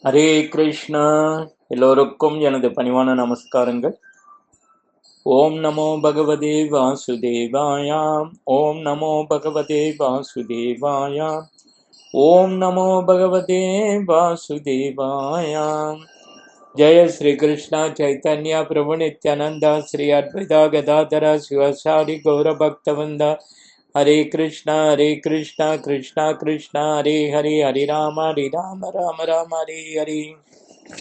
ஹரே கிருஷ்ணா. எல்லோருக்கும் எனது பணிவான நமஸ்காரங்கள். ஓம் நமோ பகவதே வாசுதேவாயாம். ஓம் நமோ பகவதே வாசுதேவாயாம். ஓம் நமோ பகவதே வாசுதேவாயாம். ஜெய ஸ்ரீ கிருஷ்ணா சைத்தன்யா பிரபு நித்யானந்தா ஸ்ரீ அத்வைதா கதாதர சிவசாரி கௌர பக்தவந்தா. ஹரே கிருஷ்ணா கிருஷ்ணா கிருஷ்ணா ஹரே ஹரே, ஹரி ராம ராம ராம ஹரே ஹரி.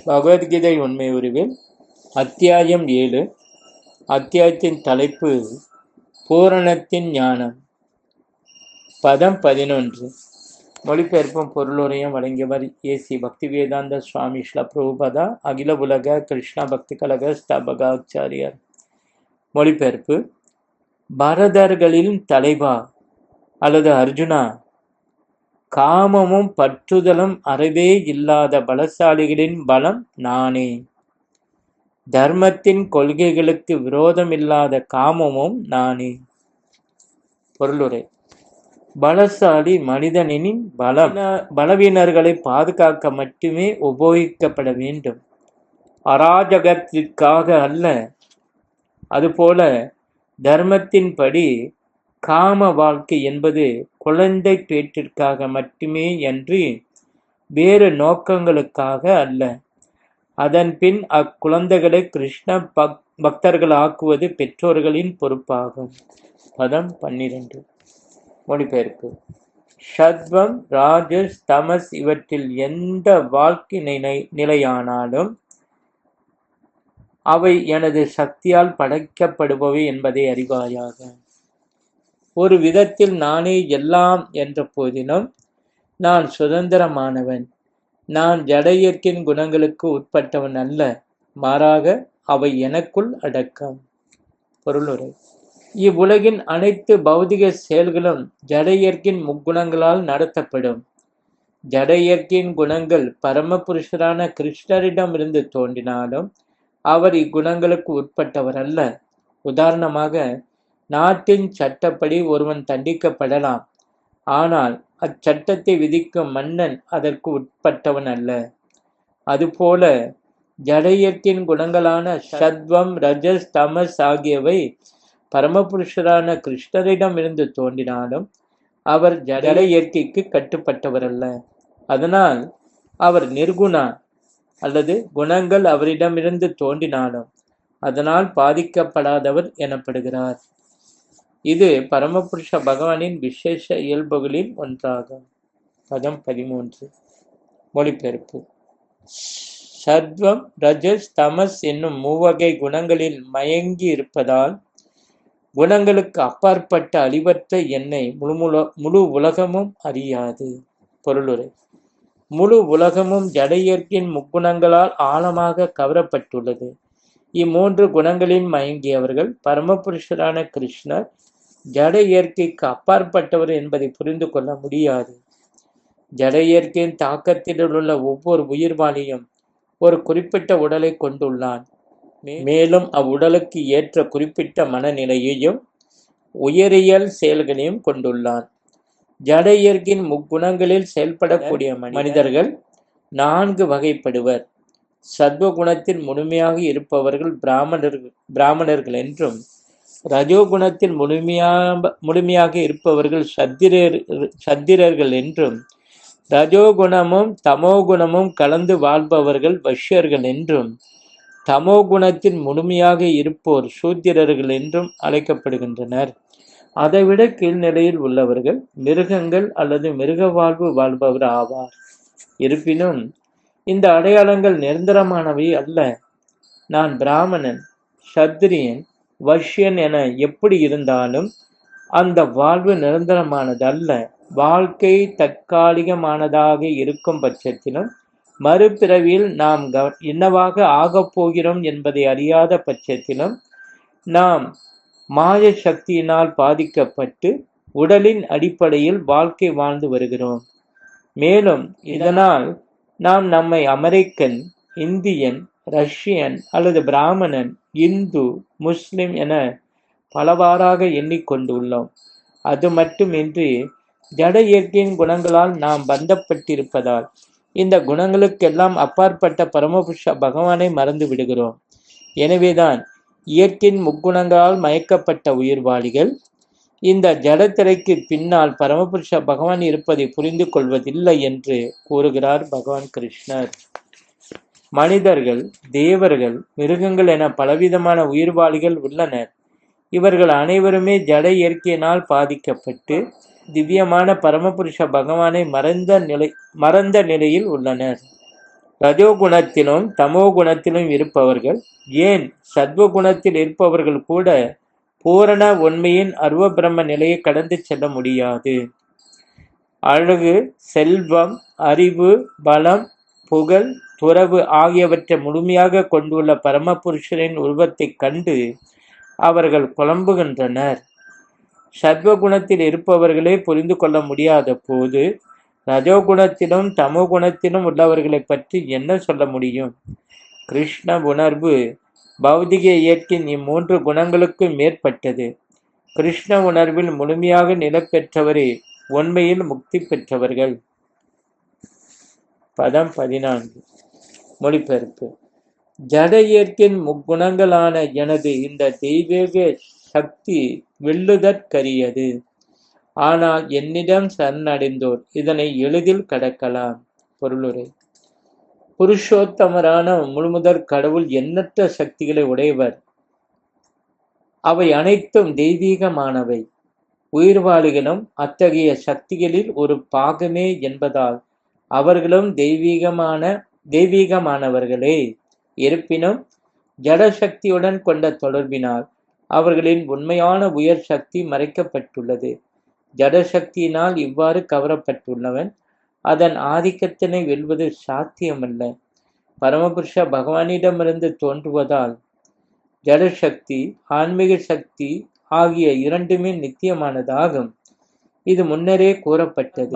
பகவத்கீதை உண்மை உருவில் அத்தியாயம் 7. அத்தியாயத்தின் தலைப்பு பூரணத்தின் ஞானம். பதம் 11. மொழிபெயர்ப்பும் பொருளுரையும் வழங்கியவர் ஏசி பக்தி வேதாந்த சுவாமி ஸ்ரீல பிரபுபாதா, அகில உலக கிருஷ்ணா பக்தி கழக ஸ்தாபகாச்சாரியர். மொழிபெயர்ப்பு: பரதர்களின் தலைவா அல்லது அர்ஜுனா, காமமும் பற்றுதலும் அறவே இல்லாத பலசாலிகளின் பலம் நானே. தர்மத்தின் கொள்கைகளுக்கு விரோதமில்லாத காமமும் நானே. பொருளுரை: பலசாலி மனிதனின் பலவீனர்களை பாதுகாக்க மட்டுமே உபயோகிக்கப்பட வேண்டும், அராஜகத்திற்காக அல்ல. அதுபோல தர்மத்தின்படி காம வாழ்க்கை என்பது குழந்தை பேற்றிற்காக மட்டுமே அன்றி வேறு நோக்கங்களுக்காக அல்ல. அதன் பின் அக்குழந்தைகளை கிருஷ்ண பக்தர்கள் ஆக்குவது பெற்றோர்களின் பொறுப்பாகும். பதம் 12. மொழிபெயர்ப்பு: சத்வம், ராஜஸ், தமஸ் இவற்றில் எந்த வாழ்க்கை நிலையானாலும் அவை எனது சக்தியால் படைக்கப்படுபவை என்பதை அறிவாயாக. ஒரு விதத்தில் நானே எல்லாம் என்ற போதிலும் நான் சுதந்திரமானவன். நான் ஜட இயற்கையின் குணங்களுக்கு உட்பட்டவன் அல்ல, மாறாக அவை எனக்குள் அடக்கம். பொருளுரை: இவ்வுலகின் அனைத்து பௌதிக செயல்களும் ஜட இயற்கையின் முக்குணங்களால் நடத்தப்படும். ஜட இயற்கையின் குணங்கள் பரமபுருஷரான கிருஷ்ணரிடமிருந்து தோன்றினாலும் அவர் இக்குணங்களுக்கு உட்பட்டவர் அல்ல. உதாரணமாக, நாட்டின் சட்டப்படி ஒருவன் தண்டிக்கப்படலாம், ஆனால் அச்சட்டத்தை விதிக்கும் மன்னன் அதற்கு உட்பட்டவன் அல்ல. அதுபோல ஜட இயற்கையின் குணங்களான சத்வம், ரஜஸ், தமஸ் ஆகியவை பரமபுருஷரான கிருஷ்ணரிடம் இருந்து தோன்றினாலும் அவர் ஜட இயற்கைக்கு கட்டுப்பட்டவர் அல்ல. அதனால் அவர் நிர்குணா அல்லது குணங்கள் அவரிடமிருந்து தோன்றினாலும் அதனால் பாதிக்கப்படாதவர் எனப்படுகிறார். இது பரமபுருஷ பகவானின் விசேஷ இயல்புகளில் ஒன்றாகும். பதம் 13. மொழிபெயர்ப்பு: சத்வம், ரஜஸ், தமஸ் என்னும் மூவகை குணங்களில் மயங்கி இருப்பதால் குணங்களுக்கு அப்பாற்பட்ட அழிவற்ற என்னை முழு உலகமும் அறியாது. பொருளுரை: முழு உலகமும் ஜட இயற்கையின் முக்குணங்களால் ஆழமாக கவரப்பட்டுள்ளது. இம்மூன்று குணங்களில் மயங்கியவர்கள் பரமபுருஷரான கிருஷ்ணர் ஜட இயற்கைக்கு அப்பாற்பட்டவர் என்பதை புரிந்து கொள்ள முடியாது. ஜட இயற்கையின் தாக்கத்தில் உள்ள ஒவ்வொரு உயிர்வாளியும் ஒரு குறிப்பிட்ட உடலை கொண்டுள்ளான். மேலும் அவ்வுடலுக்கு ஏற்ற குறிப்பிட்ட மனநிலையையும் உயிரியல் செயல்களையும் கொண்டுள்ளான். ஜட இயற்கையின் முக்குணங்களில் செயல்படக்கூடிய மனிதர்கள் 4 வகைப்படுவர். சத்வகுணத்தில் முழுமையாக இருப்பவர்கள் பிராமணர்கள் என்றும், ரஜோகுணத்தில் முழுமையாக இருப்பவர்கள் சத்திரர்கள் என்றும், ரஜோகுணமும் தமோகுணமும் கலந்து வாழ்பவர்கள் வைஷ்யர்கள் என்றும், தமோகுணத்தில் முழுமையாக இருப்போர் சூத்திரர்கள் என்றும் அழைக்கப்படுகின்றனர். அதைவிட கீழ்நிலையில் உள்ளவர்கள் மிருகங்கள் அல்லது மிருக வாழ்வு வாழ்பவர் ஆவார். இருப்பினும் இந்த அடையாளங்கள் நிரந்தரமானவை அல்ல. நான் பிராமணன், சத்திரியன், வைஷ்யன் என எப்படி இருந்தாலும் அந்த வாழ்வு நிரந்தரமானது அல்ல. வாழ்க்கை தற்காலிகமானதாக இருக்கும் பட்சத்திலும், மறுபிறவியில் நாம் என்னவாக ஆகப் போகிறோம் என்பதை அறியாத பட்சத்திலும் நாம் மாய சக்தியினால் பாதிக்கப்பட்டு உடலின் அடிப்படையில் வாழ்க்கை வாழ்ந்து வருகிறோம். மேலும் இதனால் நாம் நம்மை அமெரிக்கன், இந்தியன், ரஷ்யன் அல்லது பிராமணன், இந்து, முஸ்லிம் என பலவாறாக எண்ணிக்கொண்டுள்ளோம். அது மட்டுமின்றி ஜட இயற்கையின் குணங்களால் நாம் பந்தப்பட்டிருப்பதால் இந்த குணங்களுக்கெல்லாம் அப்பாற்பட்ட பரமபுருஷ பகவானை மறந்து விடுகிறோம். எனவேதான் இயற்கையின் முக்குணங்களால் மயக்கப்பட்ட உயிர்வாளிகள் இந்த ஜடத்திரைக்கு பின்னால் பரமபுருஷ பகவான் இருப்பதை புரிந்து கொள்வதில்லை என்று கூறுகிறார் பகவான் கிருஷ்ணர். மனிதர்கள், தேவர்கள், மிருகங்கள் என பலவிதமான உயிர்வாளிகள் உள்ளனர். இவர்கள் அனைவருமே ஜட இயற்கையினால் பாதிக்கப்பட்டு திவ்யமான பரமபுருஷ பகவானை மறந்த நிலையில் உள்ளனர். ரஜோகுணத்திலும் தமோ குணத்திலும் இருப்பவர்கள், ஏன் சத்வகுணத்தில் இருப்பவர்கள் கூட பூரண உண்மையின் அருவ பிரம்ம நிலையை கடந்து செல்ல முடியாது. அழகு, செல்வம், அறிவு, பலம், புகழ், துறவு ஆகியவற்றை முழுமையாக கொண்டுள்ள பரமபுருஷரின் உருவத்தை கண்டு அவர்கள் குழம்புகின்றனர். சத்வகுணத்தில் இருப்பவர்களே புரிந்து கொள்ள முடியாத போது ரஜோகுணத்திலும் தமோ குணத்திலும் உள்ளவர்களை பற்றி என்ன சொல்ல முடியும்? கிருஷ்ண உணர்வு பௌதிக இயற்கையின் இம்மூன்று குணங்களுக்கும் மேற்பட்டது. கிருஷ்ண உணர்வில் முழுமையாக நிலை பெற்றவரே உண்மையில் முக்தி பெற்றவர்கள். பதம் 14. மொழிபெயர்ப்பு. ஜட இயற்கையின் முக்குணங்களான எனது இந்த தெய்வீக சக்தி வெல்லுதற்கரியது. ஆனால் என்னிடம் சரணடைந்தோர் இதனை எளிதில் கடக்கலாம். பொருளுரை. புருஷோத்தமரான முழுமுதற் கடவுள் எண்ணற்ற சக்திகளை உடையவர். அவை அனைத்தும் தெய்வீகமானவை. உயிர்வாளிகளும் அத்தகைய சக்திகளில் ஒரு பாகமே என்பதால் அவர்களும் தெய்வீகமானவர்களே. இருப்பினும் ஜடசக்தியுடன் கொண்ட தொடர்பினால் அவர்களின் உண்மையான உயர் சக்தி மறைக்கப்பட்டுள்ளது. ஜடசக்தியினால் இவ்வாறு கவரப்பட்டுள்ளவன் அதன் ஆதிக்கத்தினை வெல்வது சாத்தியமல்ல. பரமபுருஷ பகவானிடமிருந்து தோன்றுவதால் ஜடசக்தி, ஆன்மீக சக்தி ஆகிய இரண்டுமே நித்தியமானதாகும். இது முன்னரே கூறப்பட்டது.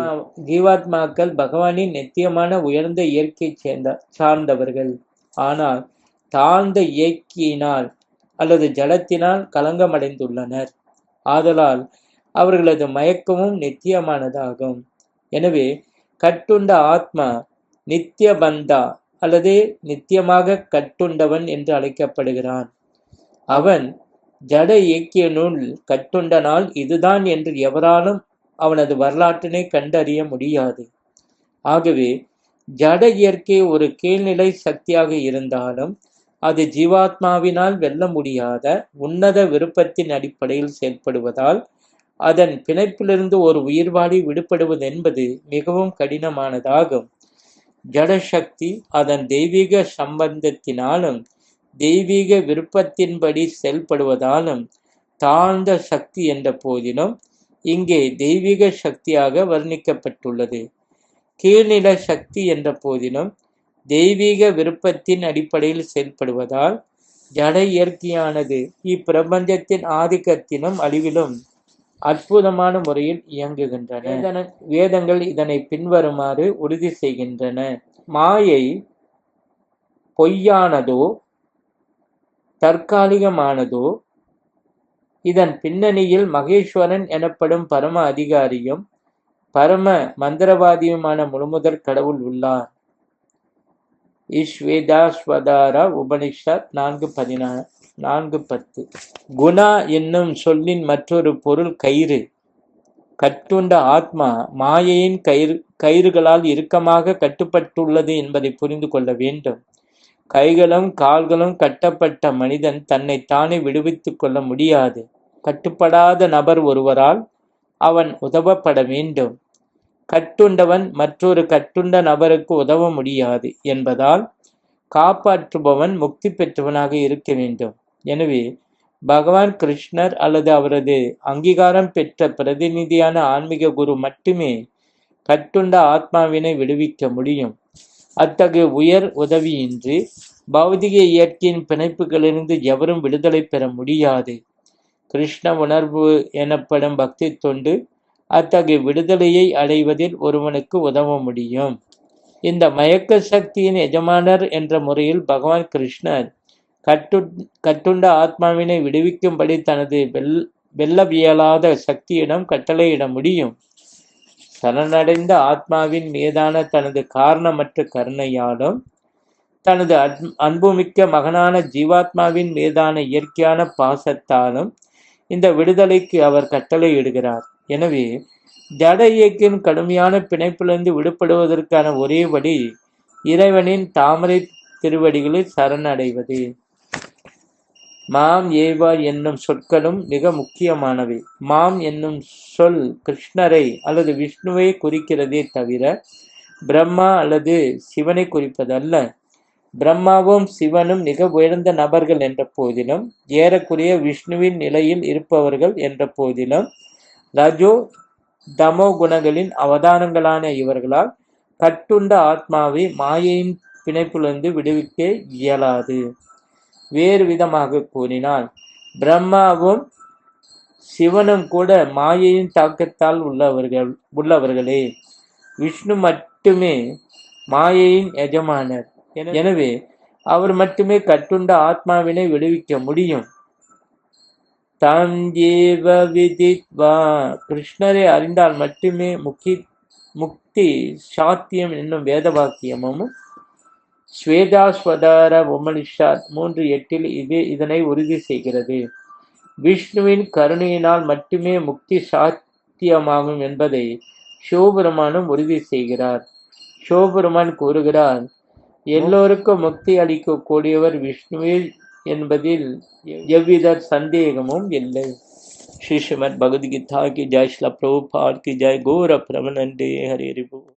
ஜீவாத்மாக்கள் பகவானின் நித்தியமான உயர்ந்த இயற்கை சார்ந்தவர்கள். ஆனால் தாழ்ந்த இயற்கையினால் அல்லது ஜடத்தினால் களங்கமடைந்துள்ளனர். ஆதலால் அவர்களது மயக்கமும் நித்தியமானதாகும். எனவே கட்டுண்ட ஆத்மா நித்தியபந்தா அல்லது நித்தியமாக கட்டுண்டவன் என்று அழைக்கப்படுகிறான். அவன் ஜட இயக்கியனுள் கட்டுண்ட நாள் இதுதான் என்று எவராலும் அவனது வரலாற்றினை கண்டறிய முடியாது. ஆகவே ஜட இயற்கை ஒரு கீழ்நிலை சக்தியாக இருந்தாலும் அது ஜீவாத்மாவினால் வெல்ல முடியாத உன்னத விருப்பத்தின் அடிப்படையில் செயல்படுவதால் அதன் பிணைப்பிலிருந்து ஒரு உயிர்வாளி விடுபடுவது என்பது மிகவும் கடினமானதாகும். ஜடசக்தி அதன் தெய்வீக சம்பந்தத்தினாலும் தெய்வீக விருப்பத்தின்படி செயல்படுவதாலும் தாழ்ந்த சக்தி என்ற போதிலும் இங்கே தெய்வீக சக்தியாக வர்ணிக்கப்பட்டுள்ளது. கீழ்நில சக்தி என்ற போதிலும் தெய்வீக விருப்பத்தின் அடிப்படையில் செயல்படுவதால் ஜட இயற்கையானது இப்பிரபஞ்சத்தின் ஆதிக்கத்திலும் அழிவிலும் அற்புதமான முறையில் இயங்குகின்றன. வேதங்கள் இதனை பின்வருமாறு உறுதி செய்கின்றன. மாயை பொய்யானதோ தற்காலிகமானதோ, இதன் பின்னணியில் மகேஸ்வரன் எனப்படும் பரம அதிகாரியும் பரம மந்திரவாதியுமான முழுமுதற் கடவுள் உள்ளார். ஸ்வேதாஸ்வதார உபனிஷத் 4:10. குணா என்னும் சொல்லின் மற்றொரு பொருள் கயிறு. கட்டுண்ட ஆத்மா மாயையின் கயிறுகளால் இறுக்கமாக கட்டுப்பட்டுள்ளது என்பதை புரிந்து கொள்ள வேண்டும். கைகளும் கால்களும் கட்டப்பட்ட மனிதன் தன்னை தானே விடுவித்துக் கொள்ள முடியாது. கட்டுப்படாத நபர் ஒருவரால் அவன் உதவப்பட வேண்டும். கட்டுண்டவன் மற்றொரு கட்டுண்ட நபருக்கு உதவ முடியாது என்பதால் காப்பாற்றுபவன் முக்தி பெற்றவனாக இருக்க வேண்டும். எனவே பகவான் கிருஷ்ணர் அல்லது அவரது அங்கீகாரம் பெற்ற பிரதிநிதியான ஆன்மீக குரு மட்டுமே கட்டுண்ட ஆத்மாவினை விடுவிக்க முடியும். அத்தகைய உயர் உதவியின்றி பௌதிக இயற்கையின் பிணைப்புகளிலிருந்து எவரும் விடுதலை பெற முடியாது. கிருஷ்ண உணர்வு எனப்படும் பக்தி தொண்டு அத்தகைய விடுதலையை அடைவதில் ஒருவனுக்கு உதவ முடியும். இந்த மயக்க சக்தியின் எஜமானர் என்ற முறையில் பகவான் கிருஷ்ணர் கட்டுண்ட ஆத்மாவினை விடுவிக்கும்படி தனது வெல்லவியலாத சக்தியிடம் கட்டளையிட முடியும். சரணடைந்த ஆத்மாவின் மீதான தனது காரணமற்ற கருணையாலும் தனது அன்புமிக்க மகனான ஜீவாத்மாவின் மீதான இயற்கையான பாசத்தாலும் இந்த விடுதலைக்கு அவர் கட்டளையிடுகிறார். எனவே ஜட இயக்கின் கடுமையான பிணைப்பிலிருந்து விடுபடுவதற்கான ஒரே வழி இறைவனின் தாமரை திருவடிகளில் சரணடைவது. மாம் ஏவா என்னும் சொற்களும் மிக முக்கியமானவை. மாம் என்னும் சொல் கிருஷ்ணரை அல்லது விஷ்ணுவை குறிக்கிறதே தவிர பிரம்மா அல்லது சிவனை குறிப்பதல்ல. பிரம்மாவும் சிவனும் மிக உயர்ந்த நபர்கள் என்ற போதிலும், ஏறக்குறைய விஷ்ணுவின் நிலையில் இருப்பவர்கள் என்ற போதிலும், ரஜோ தமோ குணங்களின் அவதாரங்களான இவர்களால் கட்டுண்ட ஆத்மாவை மாயையின் பிணைப்பிலிருந்து விடுவிக்க இயலாது. வேறு விதமாக கூறினால், பிரம்மாவும் சிவனும் கூட மாயையின் தாக்கத்தால் உள்ளவர்களே. விஷ்ணு மட்டுமே மாயையின் எஜமானர். எனவே அவர் மட்டுமே கட்டுண்ட ஆத்மாவினை விடுவிக்க முடியும். தம் ஏவ விதித்வா, கிருஷ்ணரை அறிந்தால் மட்டுமே முக்தி சாத்தியம் என்னும் வேத வாக்கியமும் ஸ்வேதாஸ்வதார உபனிஷத் 3:8 இதனை உறுதி செய்கிறது. விஷ்ணுவின் கருணையினால் மட்டுமே முக்தி சாத்தியமாகும் என்பதை சிவபெருமானும் உறுதி செய்கிறார். சிவபெருமான் கூறுகிறார், எல்லோருக்கும் முக்தி அளிக்க கூடியவர் விஷ்ணுவே என்பதில் எவ்வித சந்தேகமும் இல்லை. ஸ்ரீ ஸ்ரீமத் பகவத்கீதா கி ஜெய், ஸ்ரீல பிரபுபாத் கி ஜெய், கௌர பிரமநந்தே ஹரி ஹரி போல்.